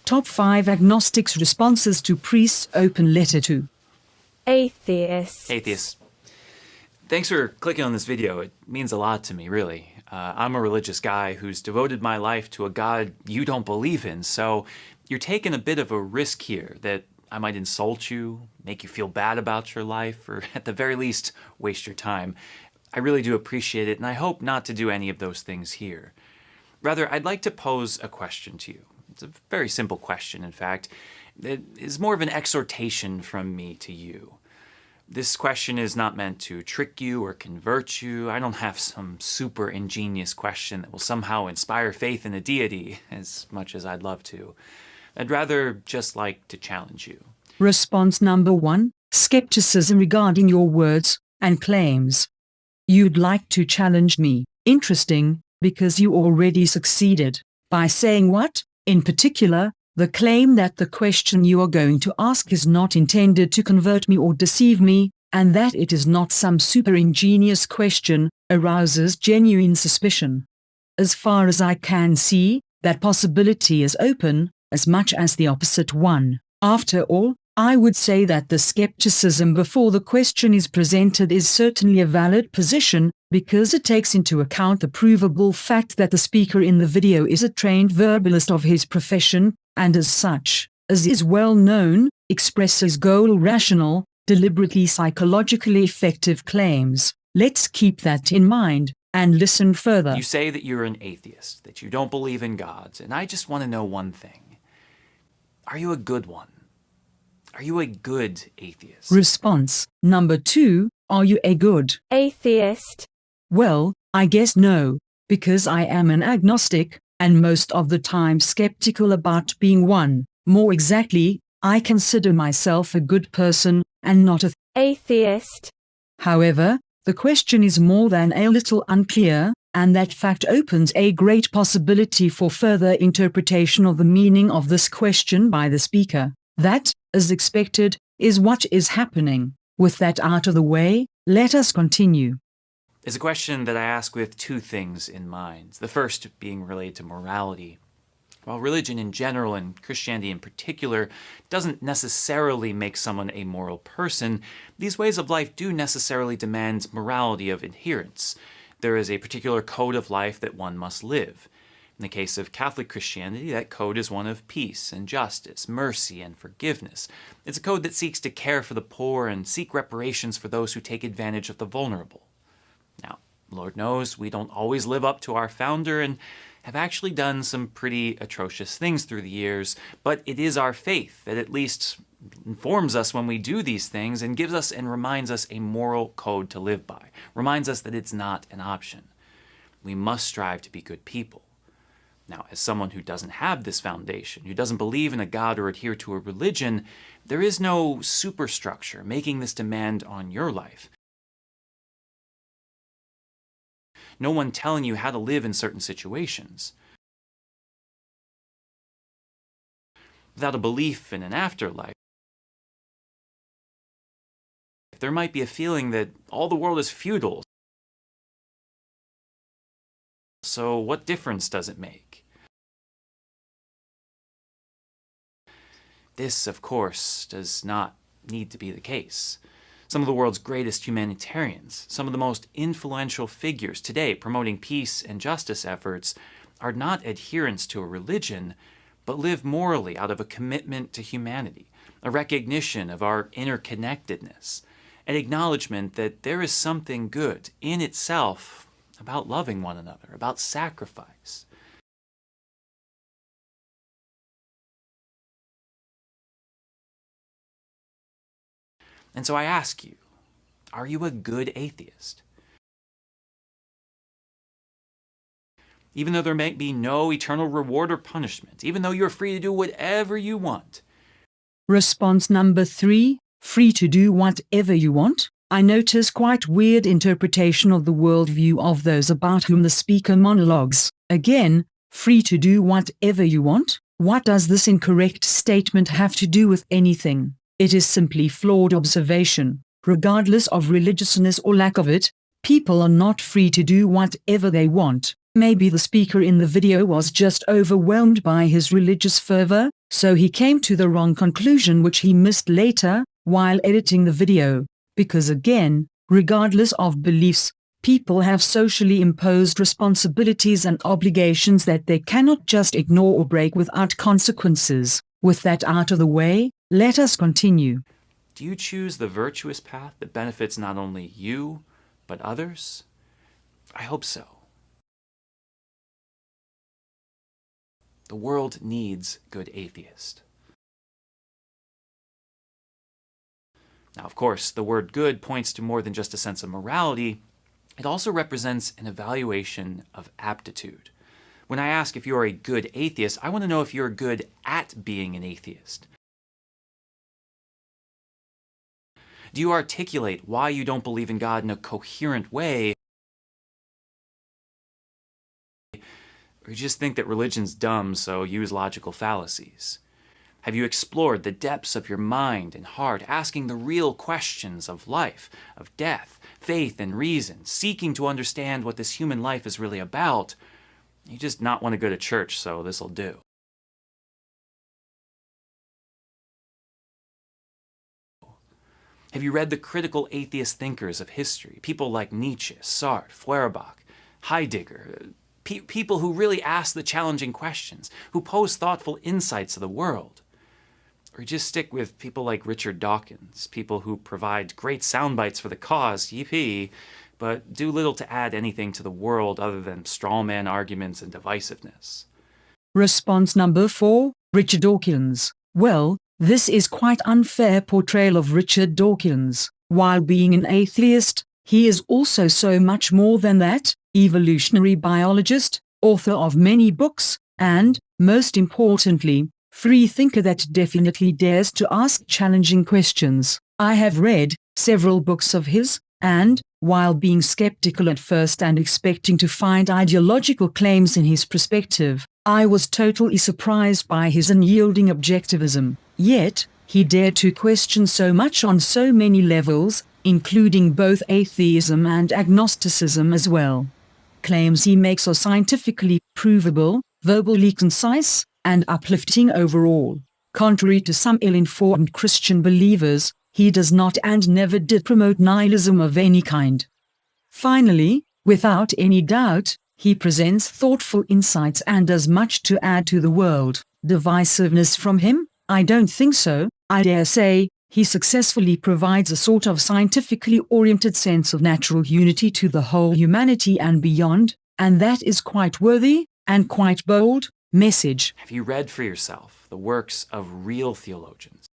Top 5 agnostics' responses to priest's open letter to Atheists. Atheists. Thanks for clicking on this video. It means a lot to me, really. I'm a religious guy who's devoted my life to a God you don't believe in, so you're taking a bit of a risk here that I might insult you, make you feel bad about your life, or at the very least, waste your time. I really do appreciate it, and I hope not to do any of those things here. Rather, I'd like to pose a question to you. It's a very simple question, in fact. It is more of an exhortation from me to you. This question is not meant to trick you or convert you. I don't have some super ingenious question that will somehow inspire faith in a deity, as much as I'd love to. I'd rather just like to challenge you. Response number 1, skepticism regarding your words and claims. You'd like to challenge me. Interesting, because you already succeeded. By saying what? In particular, the claim that the question you are going to ask is not intended to convert me or deceive me, and that it is not some super ingenious question, arouses genuine suspicion. As far as I can see, that possibility is open, as much as the opposite one. After all, I would say that the skepticism before the question is presented is certainly a valid position, because it takes into account the provable fact that the speaker in the video is a trained verbalist of his profession, and as such, as is well known, expresses goal-rational, deliberately psychologically effective claims. Let's keep that in mind, and listen further. You say that you're an atheist, that you don't believe in gods, and I just want to know one thing. Are you a good one? Are you a good atheist? Response number 2, are you a good Atheist. Well, I guess no, because I am an agnostic, and most of the time skeptical about being one. More exactly, I consider myself a good person, and not a Atheist. However, the question is more than a little unclear, and that fact opens a great possibility for further interpretation of the meaning of this question by the speaker. That, as expected, is what is happening. With that out of the way, let us continue. It's a question that I ask with two things in mind. The first being related to morality. While religion in general, and Christianity in particular, doesn't necessarily make someone a moral person, these ways of life do necessarily demand morality of adherence. There is a particular code of life that one must live. In the case of Catholic Christianity, that code is one of peace and justice, mercy and forgiveness. It's a code that seeks to care for the poor and seek reparations for those who take advantage of the vulnerable. Now, Lord knows we don't always live up to our founder and have actually done some pretty atrocious things through the years, but it is our faith that at least informs us when we do these things and gives us and reminds us a moral code to live by, reminds us that it's not an option. We must strive to be good people. Now, as someone who doesn't have this foundation, who doesn't believe in a God or adhere to a religion, there is no superstructure making this demand on your life. No one telling you how to live in certain situations. Without a belief in an afterlife, there might be a feeling that all the world is futile. So what difference does it make? This, of course, does not need to be the case. Some of the world's greatest humanitarians, some of the most influential figures today promoting peace and justice efforts, are not adherents to a religion, but live morally out of a commitment to humanity, a recognition of our interconnectedness, an acknowledgement that there is something good in itself about loving one another, about sacrifice. And so I ask you, are you a good atheist? Even though there may be no eternal reward or punishment, even though you're free to do whatever you want. Response number 3, free to do whatever you want? I notice quite weird interpretation of the worldview of those about whom the speaker monologues. Again, free to do whatever you want? What does this incorrect statement have to do with anything? It is simply flawed observation. Regardless of religiousness or lack of it, people are not free to do whatever they want. Maybe the speaker in the video was just overwhelmed by his religious fervor, So he came to the wrong conclusion, which he missed later while editing the video. Because again, regardless of beliefs, people have socially imposed responsibilities and obligations that they cannot just ignore or break without consequences. With that out of the way, let us continue. Do you choose the virtuous path that benefits not only you, but others? I hope so. The world needs good atheists. Now, of course, the word good points to more than just a sense of morality. It also represents an evaluation of aptitude. When I ask if you're a good atheist, I want to know if you're good at being an atheist. Do you articulate why you don't believe in God in a coherent way? Or you just think that religion's dumb, so use logical fallacies? Have you explored the depths of your mind and heart, asking the real questions of life, of death, faith, and reason, seeking to understand what this human life is really about? You just not want to go to church, so this'll do. Have you read the critical atheist thinkers of history? People like Nietzsche, Sartre, Feuerbach, Heidegger, people who really ask the challenging questions, who pose thoughtful insights of the world. Or you just stick with people like Richard Dawkins, people who provide great sound bites for the cause, yippee, but do little to add anything to the world other than strawman arguments and divisiveness. Response number 4, Richard Dawkins. Well, this is quite unfair portrayal of Richard Dawkins. While being an atheist, he is also so much more than that: evolutionary biologist, author of many books, and, most importantly, free thinker that definitely dares to ask challenging questions. I have read several books of his, and, while being skeptical at first and expecting to find ideological claims in his perspective, I was totally surprised by his unyielding objectivism. Yet, he dared to question so much on so many levels, including both atheism and agnosticism as well. Claims he makes are scientifically provable, verbally concise, and uplifting overall. Contrary to some ill-informed Christian believers, he does not and never did promote nihilism of any kind. Finally, without any doubt, he presents thoughtful insights and does much to add to the world. Divisiveness from him? I don't think so. I dare say, he successfully provides a sort of scientifically oriented sense of natural unity to the whole humanity and beyond, and that is quite worthy, and quite bold, message. Have you read for yourself the works of real theologians?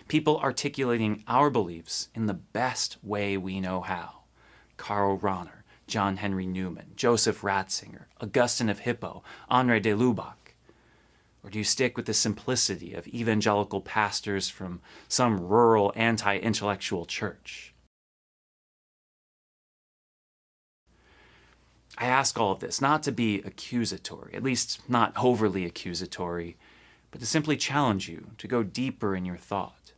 People articulating our beliefs in the best way we know how. Karl Rahner, John Henry Newman, Joseph Ratzinger, Augustine of Hippo, Henri de Lubac? Or do you stick with the simplicity of evangelical pastors from some rural anti-intellectual church? I ask all of this not to be accusatory, at least not overly accusatory, but to simply challenge you to go deeper in your thought.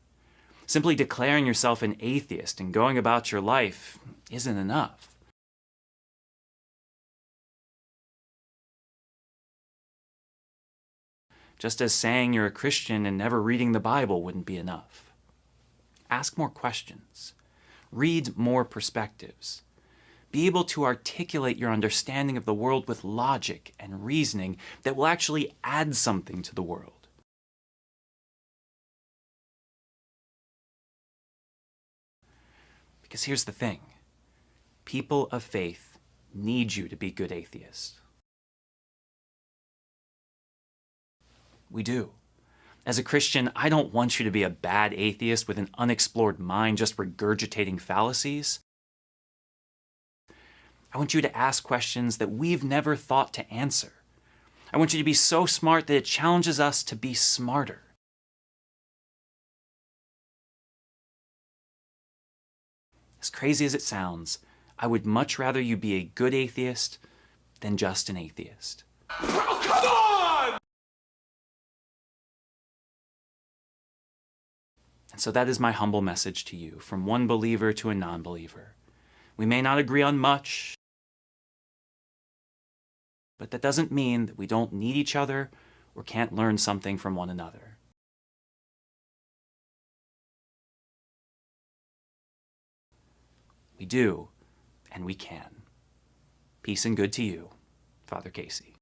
Simply declaring yourself an atheist and going about your life isn't enough. Just as saying you're a Christian and never reading the Bible wouldn't be enough. Ask more questions. Read more perspectives. Be able to articulate your understanding of the world with logic and reasoning that will actually add something to the world. Because here's the thing. People of faith need you to be good atheists. We do. As a Christian, I don't want you to be a bad atheist with an unexplored mind just regurgitating fallacies. I want you to ask questions that we've never thought to answer. I want you to be so smart that it challenges us to be smarter. As crazy as it sounds, I would much rather you be a good atheist than just an atheist. Oh, come on! And so that is my humble message to you, from one believer to a non-believer. We may not agree on much, but that doesn't mean that we don't need each other or can't learn something from one another. We do, and we can. Peace and good to you, Father Casey.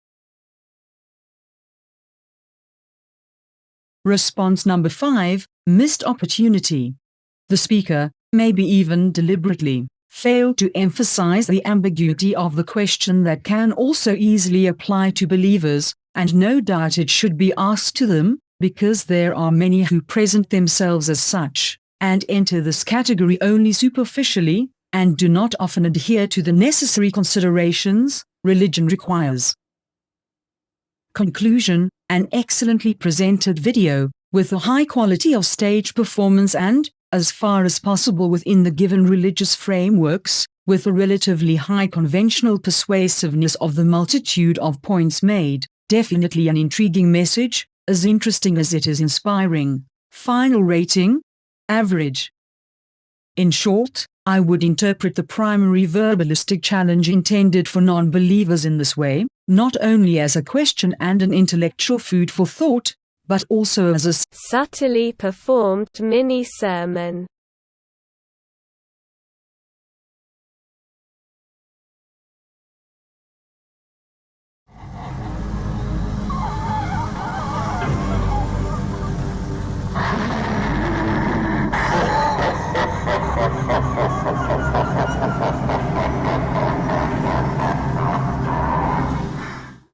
Response number 5, missed opportunity. The speaker, maybe even deliberately, failed to emphasize the ambiguity of the question that can also easily apply to believers, and no doubt it should be asked to them, because there are many who present themselves as such, and enter this category only superficially, and do not often adhere to the necessary considerations religion requires. Conclusion: an excellently presented video, with a high quality of stage performance and, as far as possible within the given religious frameworks, with a relatively high conventional persuasiveness of the multitude of points made, definitely an intriguing message, as interesting as it is inspiring. Final rating: average. In short, I would interpret the primary verbalistic challenge intended for non-believers in this way, not only as a question and an intellectual food for thought, but also as a subtly performed mini-sermon.